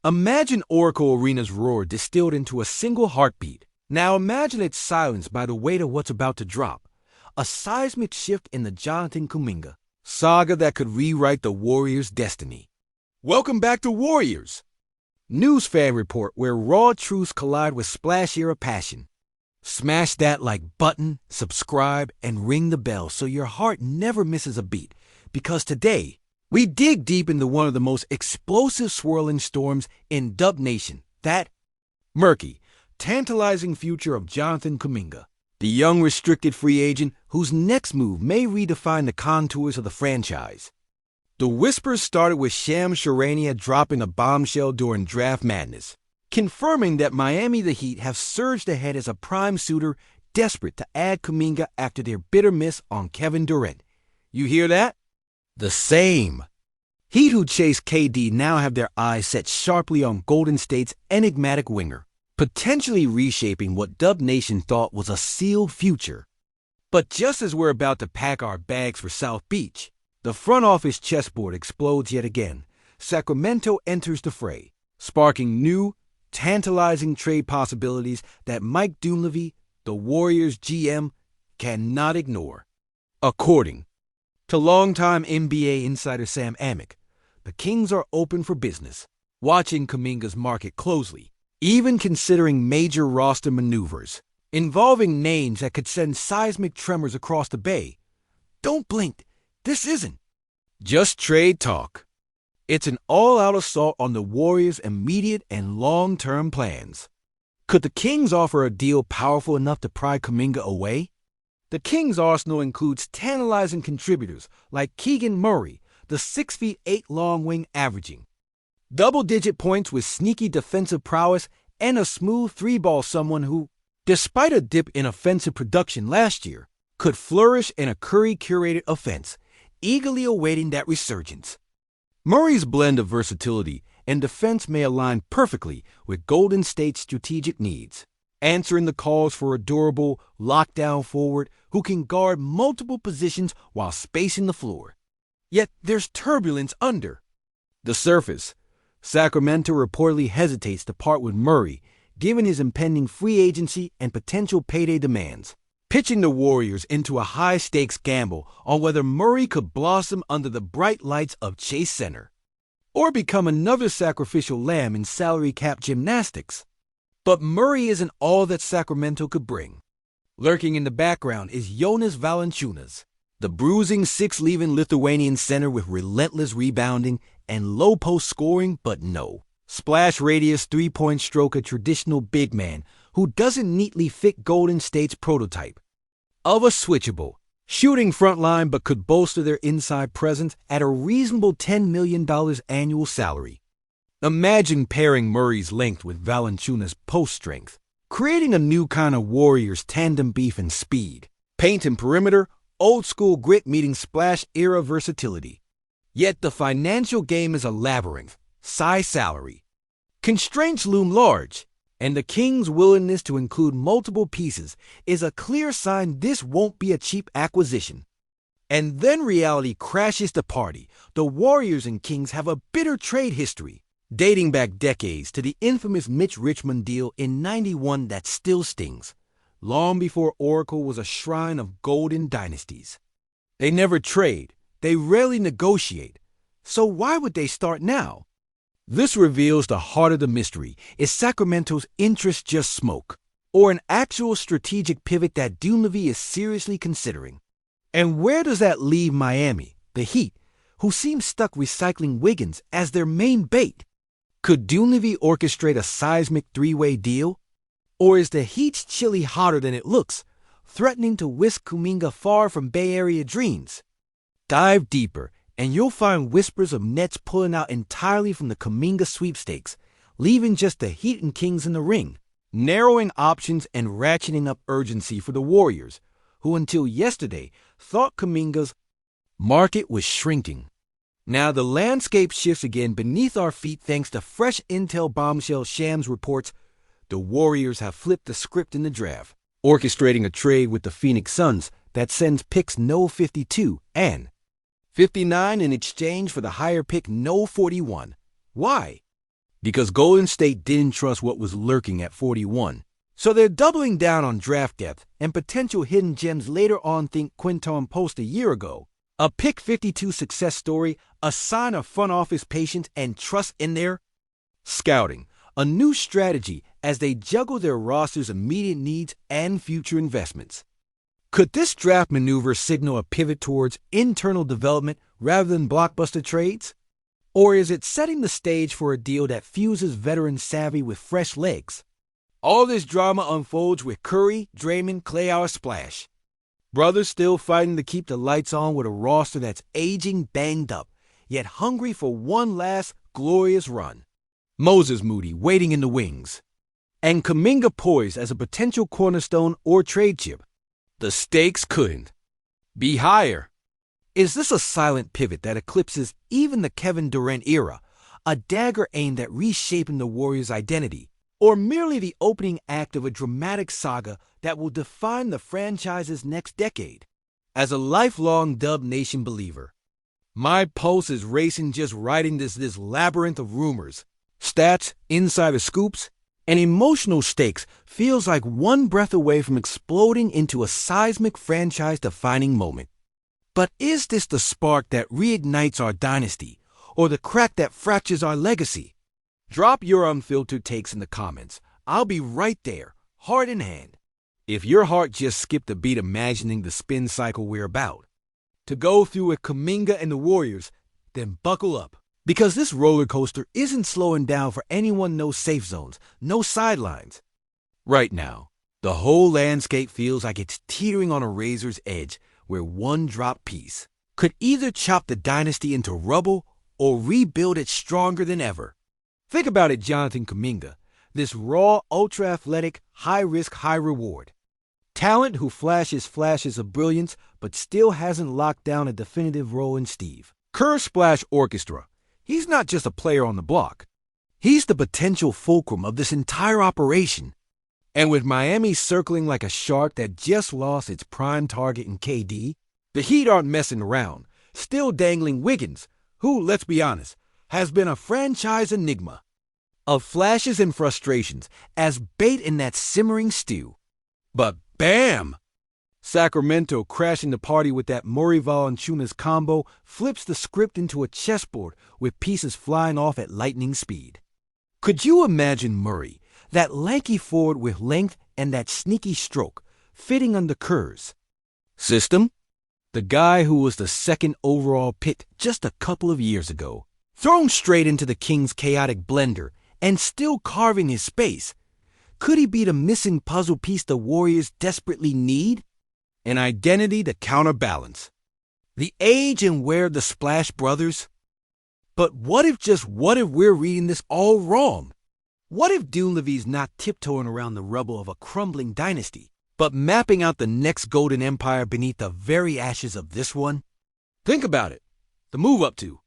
Imagine Oracle Arena's roar distilled into a single heartbeat. Now imagine it silenced by the weight of what's about to drop. A seismic shift in the Jonathan Kuminga saga that could rewrite the Warriors' destiny. Welcome back to Warriors! News fan report where raw truths collide with splash era passion. Smash that like button, subscribe, and ring the bell so your heart never misses a beat. Because today, we dig deep into one of the most explosive swirling storms in Dub Nation, that murky, tantalizing future of Jonathan Kuminga, the young restricted free agent whose next move may redefine the contours of the franchise. The whispers started with Shams Charania dropping a bombshell during Draft Madness, confirming that Miami the Heat have surged ahead as a prime suitor desperate to add Kuminga after their bitter miss on Kevin Durant. You hear that? The same. Heat who chased KD now have their eyes set sharply on Golden State's enigmatic winger, potentially reshaping what Dub Nation thought was a sealed future. But just as we're about to pack our bags for South Beach, the front office chessboard explodes yet again. Sacramento enters the fray, sparking new, tantalizing trade possibilities that Mike Dunleavy, the Warriors GM, cannot ignore. According to longtime NBA insider Sam Amick, the Kings are open for business, watching Kuminga's market closely, even considering major roster maneuvers involving names that could send seismic tremors across the bay. Don't blink. This isn't just trade talk. It's an all-out assault on the Warriors' immediate and long-term plans. Could the Kings offer a deal powerful enough to pry Kuminga away? The Kings' arsenal includes tantalizing contributors like Keegan Murray, the 6'8" long wing averaging double-digit points with sneaky defensive prowess and a smooth three-ball someone who, despite a dip in offensive production last year, could flourish in a Curry-curated offense, eagerly awaiting that resurgence. Murray's blend of versatility and defense may align perfectly with Golden State's strategic needs, answering the calls for a durable, lockdown forward who can guard multiple positions while spacing the floor. Yet there's turbulence under the surface. Sacramento reportedly hesitates to part with Murray, given his impending free agency and potential payday demands, pitching the Warriors into a high-stakes gamble on whether Murray could blossom under the bright lights of Chase Center, or become another sacrificial lamb in salary cap gymnastics. But Murray isn't all that Sacramento could bring. Lurking in the background is Jonas Valanciunas, the bruising six-leaving Lithuanian center with relentless rebounding and low-post scoring, but no splash radius three-point stroke, a traditional big man who doesn't neatly fit Golden State's prototype of a switchable, shooting front line but could bolster their inside presence at a reasonable $10 million annual salary. Imagine pairing Murray's length with Valanciunas' post strength, creating a new kind of Warriors tandem beef and speed. Paint and perimeter, old-school grit meeting splash-era versatility. Yet the financial game is a labyrinth, size salary. Constraints loom large, and the Kings' willingness to include multiple pieces is a clear sign this won't be a cheap acquisition. And then reality crashes the party. The Warriors and Kings have a bitter trade history, dating back decades to the infamous Mitch Richmond deal in '91 that still stings, long before Oracle was a shrine of golden dynasties. They never trade. They rarely negotiate. So why would they start now? This reveals the heart of the mystery. Is Sacramento's interest just smoke, or an actual strategic pivot that Dunleavy is seriously considering? And where does that leave Miami, the Heat, who seem stuck recycling Wiggins as their main bait? Could Dunleavy orchestrate a seismic three-way deal? Or is the Heat's chili hotter than it looks, threatening to whisk Kuminga far from Bay Area dreams? Dive deeper, and you'll find whispers of Nets pulling out entirely from the Kuminga sweepstakes, leaving just the Heat and Kings in the ring, narrowing options and ratcheting up urgency for the Warriors, who until yesterday thought Kuminga's market was shrinking. Now the landscape shifts again beneath our feet thanks to fresh intel. Bombshell Shams reports the Warriors have flipped the script in the draft, orchestrating a trade with the Phoenix Suns that sends picks No. 52 and 59 in exchange for the higher pick No. 41. Why? because Golden State didn't trust what was lurking at 41. So they're doubling down on draft depth and potential hidden gems later on. Think Quinton Post a year ago. A pick 52 success story, a sign of front office patience and trust in their scouting. A new strategy as they juggle their roster's immediate needs and future investments. Could this draft maneuver signal a pivot towards internal development rather than blockbuster trades? Or is it setting the stage for a deal that fuses veteran savvy with fresh legs? All this drama unfolds with Curry, Draymond, Klay splash. Brothers still fighting to keep the lights on with a roster that's aging banged up, yet hungry for one last glorious run. Moses Moody waiting in the wings. And Kuminga poised as a potential cornerstone or trade chip. The stakes couldn't be higher. Is this a silent pivot that eclipses even the Kevin Durant era, a dagger aimed at reshaping the Warriors' identity, or merely the opening act of a dramatic saga that will define the franchise's next decade? As a lifelong Dub Nation believer, my pulse is racing just writing this labyrinth of rumors, stats, insider scoops, and emotional stakes feels like one breath away from exploding into a seismic franchise-defining moment. But is this the spark that reignites our dynasty, or the crack that fractures our legacy? Drop your unfiltered takes in the comments. I'll be right there, heart in hand. If your heart just skipped a beat imagining the spin cycle we're about to go through with Kuminga and the Warriors, then buckle up. Because this roller coaster isn't slowing down for anyone. No safe zones, no sidelines. Right now, the whole landscape feels like it's teetering on a razor's edge where one drop piece could either chop the dynasty into rubble or rebuild it stronger than ever. Think about it, Jonathan Kuminga, this raw, ultra-athletic, high-risk, high-reward talent who flashes flashes of brilliance but still hasn't locked down a definitive role in Steve Kerr's Splash Orchestra. He's not just a player on the block. He's the potential fulcrum of this entire operation. And with Miami circling like a shark that just lost its prime target in KD, the Heat aren't messing around, still dangling Wiggins, who, let's be honest, has been a franchise enigma. Of flashes and frustrations as bait in that simmering stew. But bam! Sacramento crashing the party with that Murray-Valanciunas combo flips the script into a chessboard with pieces flying off at lightning speed. Could you imagine Murray, that lanky forward with length and that sneaky stroke, fitting under Kerr's system? The guy who was the second overall pick just a couple of years ago, thrown straight into the Kings' chaotic blender and still carving his space. Could he be the missing puzzle piece the Warriors desperately need? An identity to counterbalance the age and wear of the Splash Brothers. But what if we're reading this all wrong? What if Dunleavy's not tiptoeing around the rubble of a crumbling dynasty, but mapping out the next golden empire beneath the very ashes of this one? Think about it. The move up to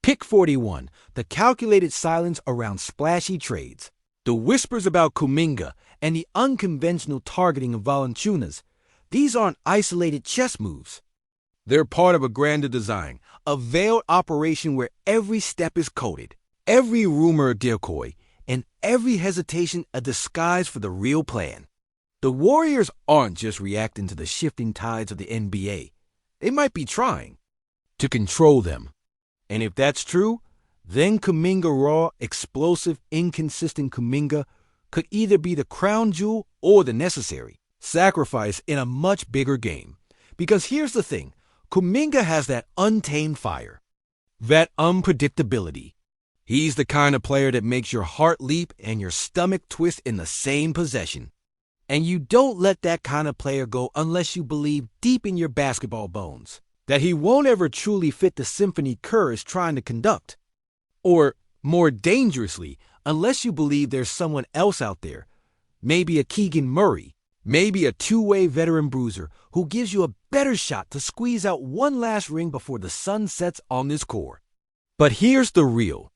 Pick 41, the calculated silence around splashy trades, the whispers about Kuminga, and the unconventional targeting of Valanciunas. These aren't isolated chess moves. They're part of a grander design, a veiled operation where every step is coded, every rumor a decoy, and every hesitation a disguise for the real plan. The Warriors aren't just reacting to the shifting tides of the NBA. They might be trying to control them. And if that's true, then Kuminga raw, explosive, inconsistent Kuminga could either be the crown jewel or the necessary sacrifice in a much bigger game. Because here's the thing, Kuminga has that untamed fire, that unpredictability. He's the kind of player that makes your heart leap and your stomach twist in the same possession. And you don't let that kind of player go unless you believe deep in your basketball bones that he won't ever truly fit the symphony Kerr is trying to conduct. Or, more dangerously, unless you believe there's someone else out there, maybe a Keegan Murray, maybe a two-way veteran bruiser who gives you a better shot to squeeze out one last ring before the sun sets on this core. But here's the real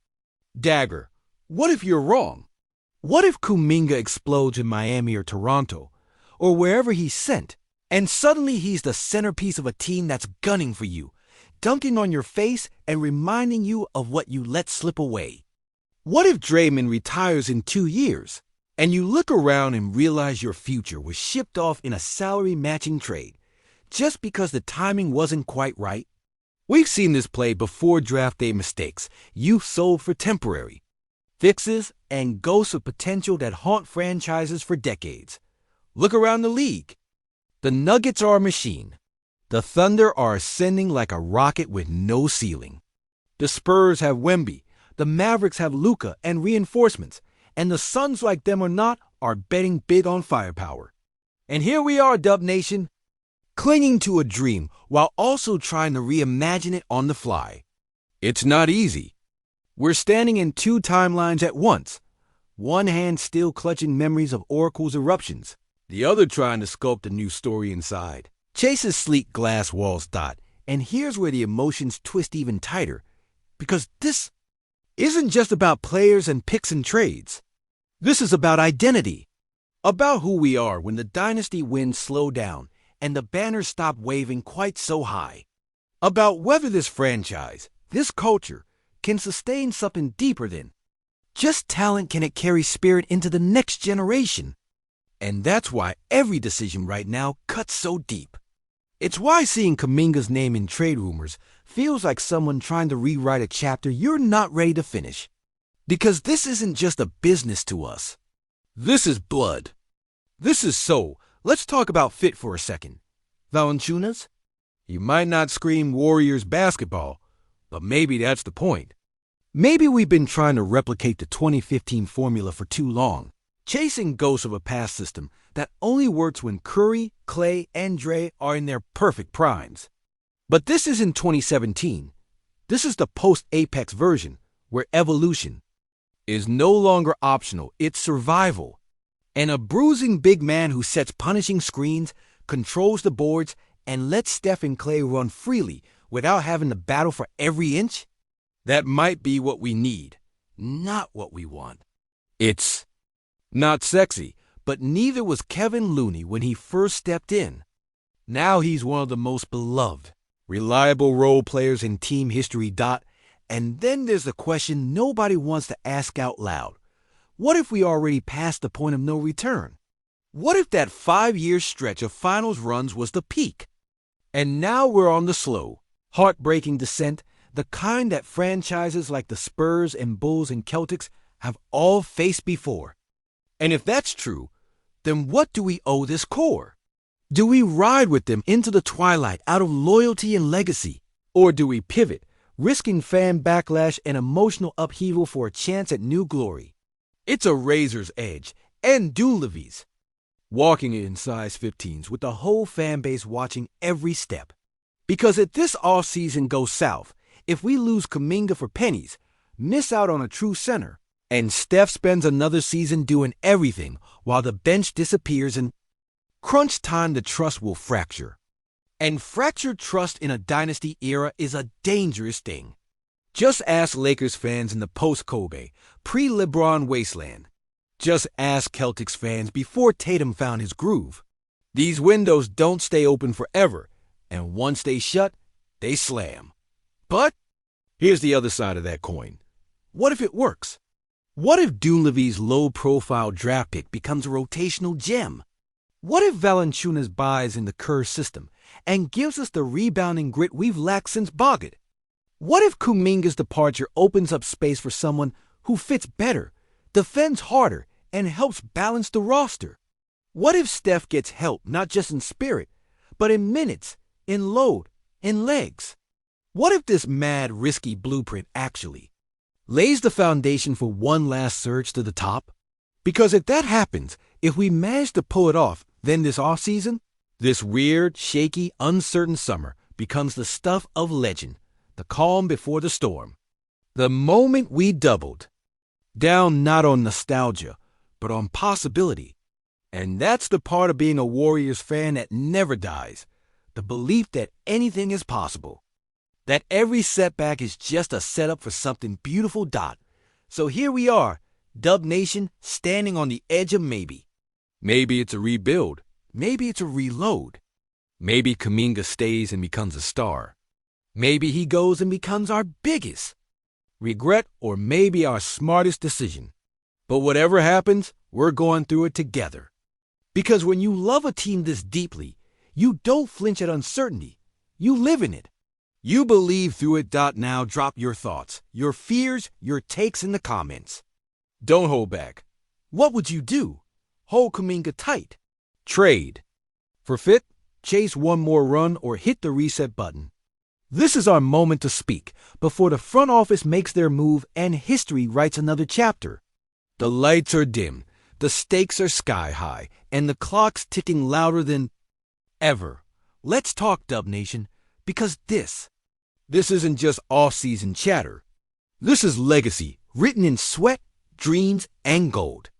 dagger. What if you're wrong? What if Kuminga explodes in Miami or Toronto, or wherever he's sent, and suddenly he's the centerpiece of a team that's gunning for you, dunking on your face and reminding you of what you let slip away? What if Draymond retires in 2 years, and you look around and realize your future was shipped off in a salary-matching trade just because the timing wasn't quite right? We've seen this play before draft day mistakes, youth sold for temporary fixes, and ghosts of potential that haunt franchises for decades. Look around the league. The Nuggets are a machine. The Thunder are ascending like a rocket with no ceiling. The Spurs have Wemby. The Mavericks have Luka and reinforcements. And the Suns, like them or not, are betting big on firepower. And here we are, Dub Nation, clinging to a dream while also trying to reimagine it on the fly. It's not easy. We're standing in two timelines at once. One hand still clutching memories of Oracle's eruptions, the other trying to sculpt a new story inside. Chase's sleek glass walls dot, and here's where the emotions twist even tighter, because this isn't just about players and picks and trades. This is about identity, about who we are when the dynasty winds slow down and the banners stop waving quite so high, about whether this franchise, this culture, can sustain something deeper than just talent. Can it carry spirit into the next generation? And that's why every decision right now cuts so deep. It's why seeing Kuminga's name in trade rumors feels like someone trying to rewrite a chapter you're not ready to finish. Because this isn't just a business to us. This is blood. This is soul. Let's talk about fit for a second. Valanciunas? He might not scream Warriors basketball, but maybe that's the point. Maybe we've been trying to replicate the 2015 formula for too long, chasing ghosts of a past system that only works when Curry, Clay, and Dre are in their perfect primes. But this isn't 2017. This is the post-Apex version, where evolution is no longer optional, it's survival. And a bruising big man who sets punishing screens, controls the boards, and lets Steph and Clay run freely without having to battle for every inch? That might be what we need, not what we want. It's not sexy, but neither was Kevin Looney when he first stepped in. Now he's one of the most beloved, reliable role players in team history. And then there's the question nobody wants to ask out loud. What if we already passed the point of no return? What if that 5-year stretch of finals runs was the peak? And now we're on the slow, heartbreaking descent, the kind that franchises like the Spurs and Bulls and Celtics have all faced before. And if that's true, then what do we owe this core? Do we ride with them into the twilight out of loyalty and legacy? Or do we pivot, risking fan backlash and emotional upheaval for a chance at new glory? It's a razor's edge, and Dunleavy's, walking in size 15s with the whole fan base watching every step. Because if this offseason goes south, if we lose Kuminga for pennies, miss out on a true center, and Steph spends another season doing everything while the bench disappears, and crunch time, the trust will fracture. And fractured trust in a dynasty era is a dangerous thing. Just ask Lakers fans in the post-Kobe, pre-LeBron wasteland. Just ask Celtics fans before Tatum found his groove. These windows don't stay open forever, and once they shut, they slam. But here's the other side of that coin. What if it works? What if Dunleavy's low-profile draft pick becomes a rotational gem? What if Valanciunas buys in the Kerr system and gives us the rebounding grit we've lacked since Bogut? What if Kuminga's departure opens up space for someone who fits better, defends harder, and helps balance the roster? What if Steph gets help not just in spirit, but in minutes, in load, in legs? What if this mad, risky blueprint actually lays the foundation for one last surge to the top? Because if that happens, if we manage to pull it off, then this offseason, this weird, shaky, uncertain summer becomes the stuff of legend, the calm before the storm. The moment we doubled down not on nostalgia, but on possibility. And that's the part of being a Warriors fan that never dies, the belief that anything is possible. That every setback is just a setup for something beautiful. So here we are, Dub Nation, standing on the edge of maybe. Maybe it's a rebuild. Maybe it's a reload. Maybe Kuminga stays and becomes a star. Maybe he goes and becomes our biggest. regret, or maybe our smartest decision. But whatever happens, we're going through it together. Because when you love a team this deeply, you don't flinch at uncertainty. You live in it. You believe through it. Now drop your thoughts, your fears, your takes in the comments. Don't hold back. What would you do? Hold Kuminga tight. Trade. Forfeit, chase one more run, or hit the reset button. This is our moment to speak before the front office makes their move and history writes another chapter. The lights are dim, the stakes are sky high, and the clock's ticking louder than ever. Let's talk, Dub Nation, because this isn't just off-season chatter. This is legacy, written in sweat, dreams, and gold.